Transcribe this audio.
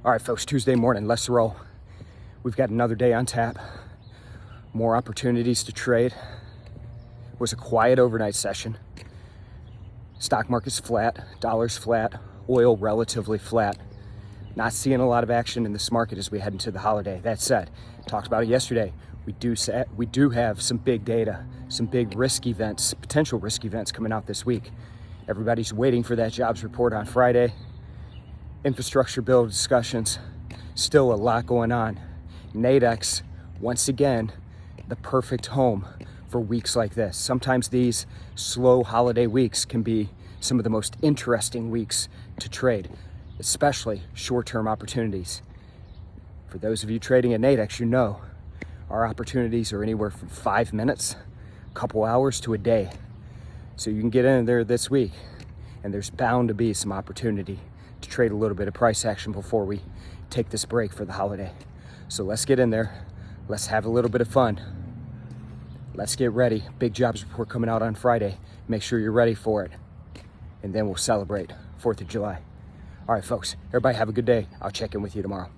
All right, folks, Tuesday morning, let's roll. We've got another day on tap. More opportunities to trade. It was a quiet overnight session. Stock market's flat, dollar's flat, oil relatively flat. Not seeing a lot of action in this market as we head into the holiday. That said, talked about it yesterday. We do have some big data, some big risk events, potential risk events coming out this week. Everybody's waiting for that jobs report on Friday. Infrastructure bill discussions, still a lot going on. Nadex, once again, the perfect home for weeks like this. Sometimes these slow holiday weeks can be some of the most interesting weeks to trade, especially short-term opportunities. For those of you trading at Nadex, you know our opportunities are anywhere from 5 minutes, a couple hours to a day. So you can get in there this week, and there's bound to be some opportunity to trade a little bit of price action before we take this break for the holiday. So let's get in there. Let's have a little bit of fun. Let's get ready. Big jobs report coming out on Friday. Make sure you're ready for it. And then we'll celebrate 4th of July. All right, folks, everybody have a good day. I'll check in with you tomorrow.